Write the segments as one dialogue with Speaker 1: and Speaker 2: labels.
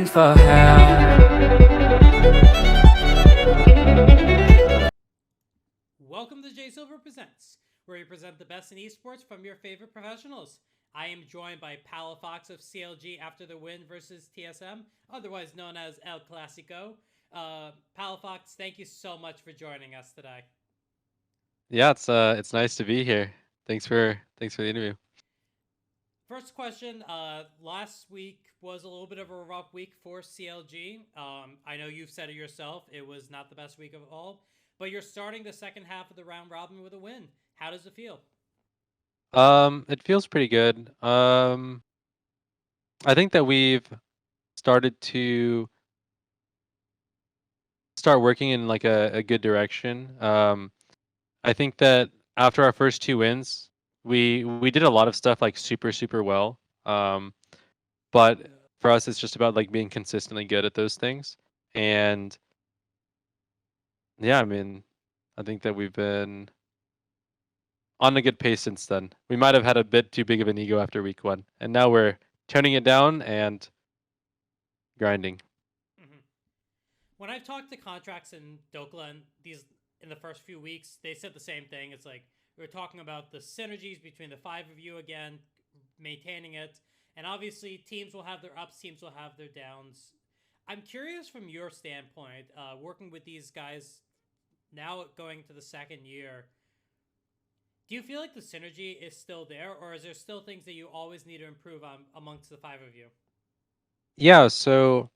Speaker 1: for help.
Speaker 2: Welcome to J Silver Presents, where we present the best in esports from your favorite professionals. I am joined by Palafox of CLG after the win versus TSM, otherwise known as El Clasico. Palafox, thank you so much for joining us today.
Speaker 3: Yeah, it's nice to be here. Thanks for the interview.
Speaker 2: First question. Last week was a little bit of a rough week for CLG. I know you've said it yourself. It was not the best week of all, but you're starting the second half of the round robin with a win. How does it feel?
Speaker 3: It feels pretty good. I think that we've started to start working in like a good direction. I think that after our first two wins, we did a lot of stuff like super well. Um, but for us, it's just about like being consistently good at those things. And yeah, I mean, I think that we've been on a good pace since then. We might have had a bit too big of an ego after week one, and now we're toning it down and grinding.
Speaker 2: Mm-hmm. When I've talked to contracts in Dokla and these in the first few weeks, they said the same thing. It's like we were talking about the synergies between the five of you again, maintaining it, and obviously teams will have their ups, teams will have their downs. I'm curious from your standpoint, working with these guys now going to the second year. Do you feel like the synergy is still there, or is there still things that you always need to improve on amongst the five of you?
Speaker 3: Yeah, so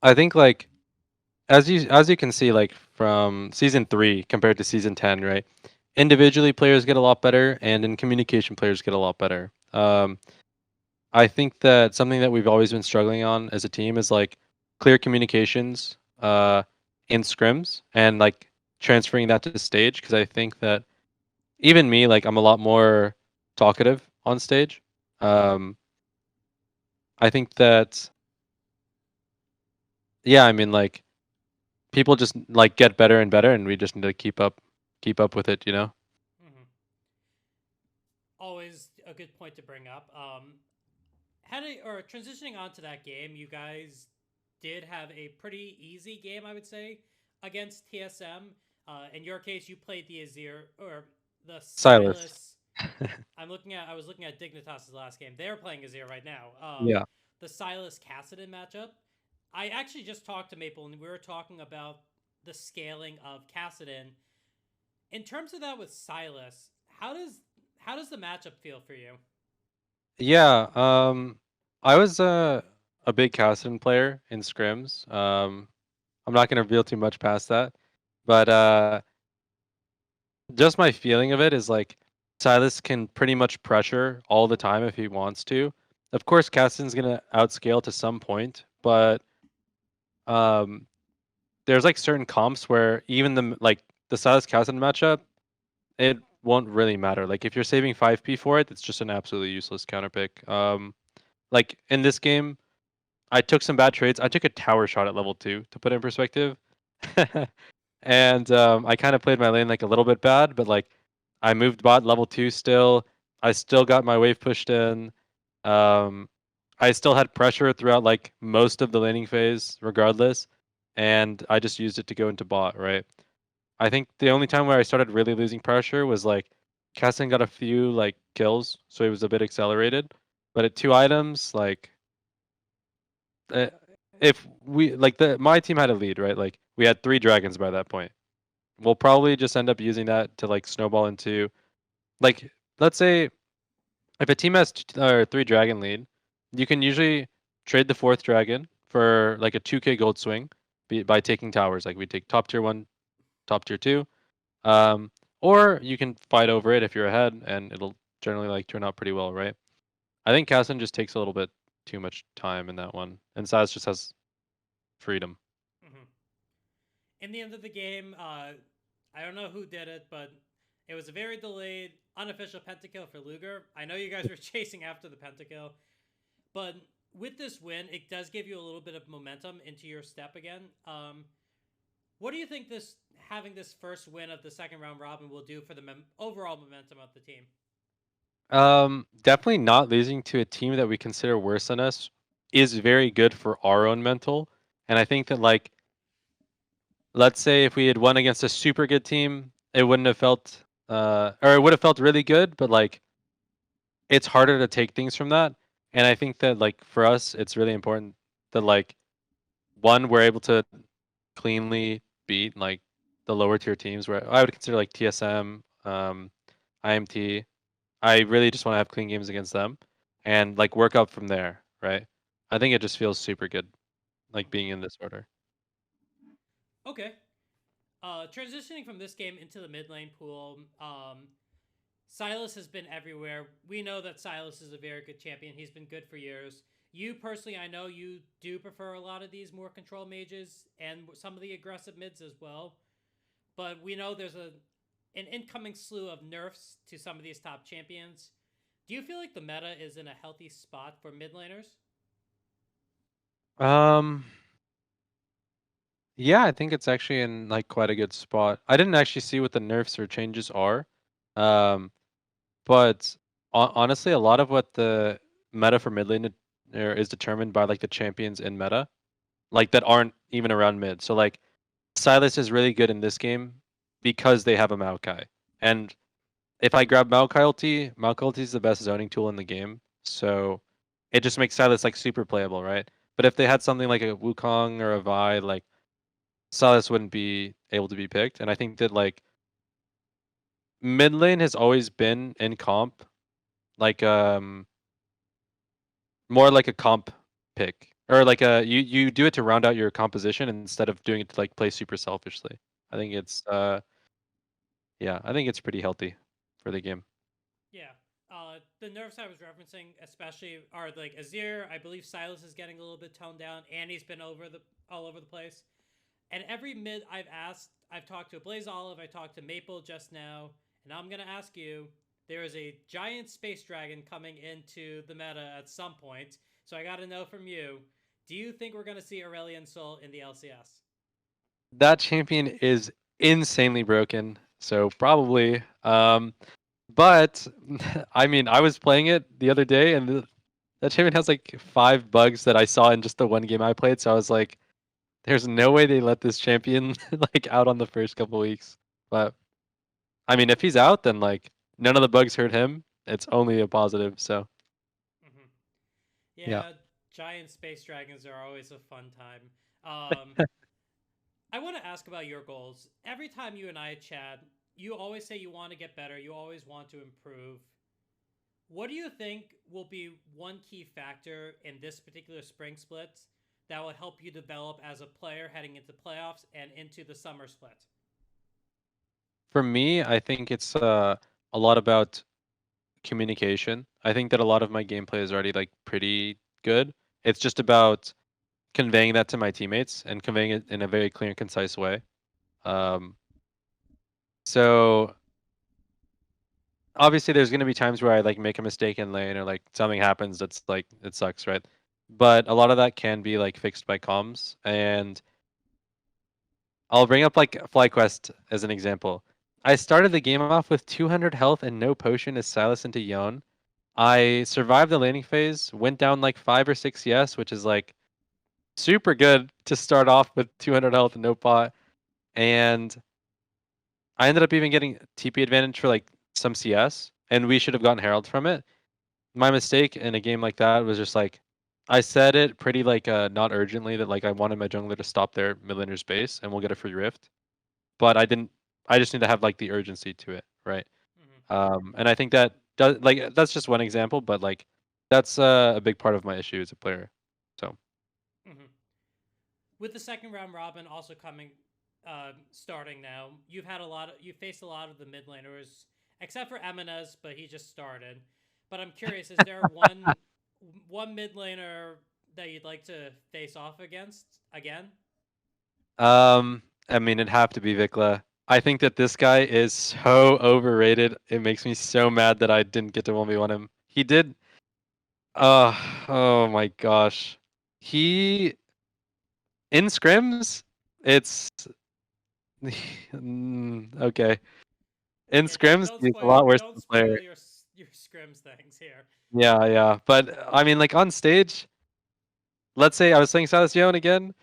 Speaker 3: I think like as you can see like from season 3 compared to season 10, right? Individually players get a lot better and in communication players get a lot better. I think that something that we've always been struggling on as a team is like clear communications in scrims and like transferring that to the stage because I think that even me like I'm a lot more talkative on stage. Um I think that yeah, I mean like people just like get better and better and we just need to keep up with it, you know?
Speaker 2: Mm-hmm. Always a good point to bring up. Heading or transitioning onto that game, you guys did have a pretty easy game, I would say, against TSM. In your case, you played the Azir or the
Speaker 3: Silas.
Speaker 2: Silas. I was looking at Dignitas's last game. They're playing Azir right now.
Speaker 3: Yeah.
Speaker 2: The Silas Cassidon matchup. I actually just talked to Maple and we were talking about the scaling of Cassidon. In terms of that with Silas, how does the matchup feel for you?
Speaker 3: Yeah, I was a big Cassidy player in scrims. I'm not gonna reveal too much past that, but just my feeling of it is like Silas can pretty much pressure all the time if he wants to. Of course, Cassidy's gonna outscale to some point, but um, there's like certain comps where even the Silas Cassidy matchup, it won't really matter. Like if you're saving 5p for it, it's just an absolutely useless counter pick. Like in this game, I took some bad trades. I took a tower shot at level 2 to put it in perspective. And I kind of played my lane like a little bit bad, but like I moved bot level 2 still. I still got my wave pushed in. Um, I still had pressure throughout like most of the laning phase regardless, and I just used it to go into bot, right? I think the only time where I started really losing pressure was like Kessin got a few like kills, so he was a bit accelerated. But at 2 items, like uh, if we like the my team had a lead, right? Like we had 3 dragons by that point. We'll probably just end up using that to like snowball into like let's say if a team has 3 dragon lead, you can usually trade the 4th dragon for like a 2k gold swing by taking towers. Like we take top tier 1, top tier 2. Um, or you can fight over it if you're ahead, and it'll generally like turn out pretty well, right? I think Casson just takes a little bit too much time in that one, and Saz just has freedom.
Speaker 2: Mm-hmm. In the end of the game, I don't know who did it, but it was a very delayed, unofficial pentakill for Luger. I know you guys were chasing after the pentakill, but with this win, it does give you a little bit of momentum into your step again. What do you think this having this first win of the second round robin will do for the overall momentum of the team?
Speaker 3: Definitely not losing to a team that we consider worse than us is very good for our own mental. And I think that like, let's say if we had won against a super good team, it wouldn't have felt or it would have felt really good, but like it's harder to take things from that. And I think that like for us, it's really important that like one, we're able to cleanly beat like the lower tier teams where I would consider like TSM, IMT. I really just want to have clean games against them and like work up from there, right? I think it just feels super good, like being in this order.
Speaker 2: Okay. Transitioning from this game into the mid lane pool, Silas has been everywhere. We know that Silas is a very good champion. He's been good for years. You personally, I know you do prefer a lot of these more control mages and some of the aggressive mids as well. But we know there's an incoming slew of nerfs to some of these top champions. Do you feel like the meta is in a healthy spot for mid laners?
Speaker 3: Um, yeah, I think it's actually in like quite a good spot. I didn't actually see what the nerfs or changes are. Um, but honestly, a lot of what the meta for mid lane is determined by like the champions in meta, like that aren't even around mid. So like Silas is really good in this game because they have a Maokai. And if I grab Maokai ulti is the best zoning tool in the game. So it just makes Silas like super playable, right? But if they had something like a Wukong or a Vi, like Silas wouldn't be able to be picked. And I think that like mid lane has always been in comp, like more like a comp pick. Or like a you do it to round out your composition instead of doing it to like play super selfishly. I think it's yeah, I think it's pretty healthy for the game.
Speaker 2: Yeah. The nerfs I was referencing, especially, are like Azir. I believe Silas is getting a little bit toned down, and he's been all over the place. And every mid I've asked, I've talked to Blaze Olive, I talked to Maple just now, and I'm gonna ask you. There is a giant space dragon coming into the meta at some point, so I gotta know from you. Do you think we're gonna see Aurelion Sol in the LCS?
Speaker 3: That champion is insanely broken, so probably. But I mean, I was playing it the other day, and that champion has like 5 bugs that I saw in just the one game I played. So I was like, "There's no way they let this champion like out on the first couple weeks." But I mean, if he's out, then like none of the bugs hurt him. It's only a positive. So
Speaker 2: Mm-hmm.
Speaker 3: yeah.
Speaker 2: Yeah, giant space dragons are always a fun time. Um, I want to ask about your goals. Every time you and I chat, you always say you want to get better, you always want to improve. What do you think will be one key factor in this particular spring split that will help you develop as a player heading into playoffs and into the summer split?
Speaker 3: For me, I think it's a lot about communication. I think that a lot of my gameplay is already like pretty good. It's just about conveying that to my teammates and conveying it in a very clear and concise way. Um, so obviously there's gonna be times where I like make a mistake in lane or like something happens that's like it sucks, right? But a lot of that can be like fixed by comms. And I'll bring up like FlyQuest as an example. I started the game off with 200 health and no potion as Silas into Yone. I survived the laning phase, went down like 5 or 6 CS, which is like super good to start off with 200 health and no pot. And I ended up even getting TP advantage for like some CS, and we should have gotten Herald from it. My mistake in a game like that was just like I said it pretty like not urgently that like I wanted my jungler to stop their mid laner's base and we'll get a free rift. But I didn't. I just need to have like the urgency to it, right?
Speaker 2: Mm-hmm.
Speaker 3: And I think that does like that's just one example, but like that's a big part of my issue as a player. So
Speaker 2: Mm-hmm. With the second round robin also coming, starting now, you've faced a lot of the mid laners, except for Eminez, but he just started. But I'm curious, is there one mid laner that you'd like to face off against again?
Speaker 3: I mean, it'd have to be Vikla. I think that this guy is so overrated. It makes me so mad that I didn't get to 1v1 him. He did. Oh my gosh. He in scrims, it's okay. In
Speaker 2: Yeah,
Speaker 3: scrims, he's a lot worse
Speaker 2: don't
Speaker 3: than the player.
Speaker 2: spoil your scrims things here.
Speaker 3: Yeah, yeah. But I mean, like on stage, let's say I was playing Silas Young again.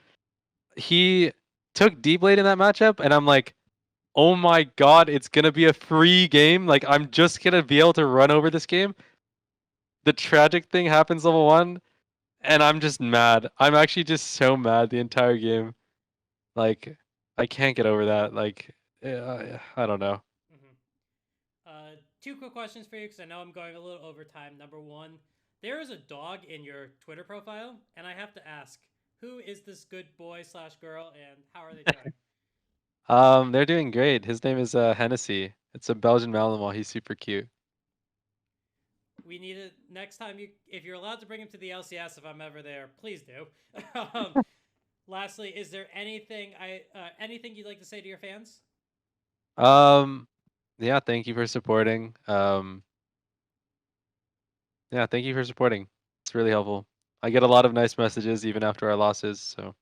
Speaker 3: He took D-Blade in that matchup, and I'm like, oh my god, it's gonna be a free game. Like, I'm just gonna be able to run over this game. The tragic thing happens level 1, and I'm just mad. I'm actually just so mad the entire game. Like, I can't get over that. Like, I don't know.
Speaker 2: Two quick questions for you because I know I'm going a little over time. Number one, there is a dog in your Twitter profile, and I have to ask, who is this good boy / girl, and how are they doing?
Speaker 3: They're doing great. His name is Hennessey. It's a Belgian Malinois. He's super cute.
Speaker 2: We need it next time. If you're allowed to bring him to the LCS, if I'm ever there, please do. Lastly, is there anything anything you'd like to say to your fans?
Speaker 3: Yeah, thank you for supporting. Yeah, thank you for supporting. It's really helpful. I get a lot of nice messages even after our losses, so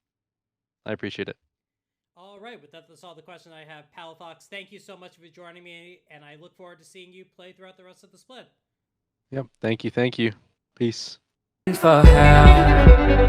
Speaker 3: I appreciate it.
Speaker 2: All right, with that, that's all the questions I have. Palafox, thank you so much for joining me, and I look forward to seeing you play throughout the rest of the split.
Speaker 3: Yep, thank you. Peace.
Speaker 1: For help.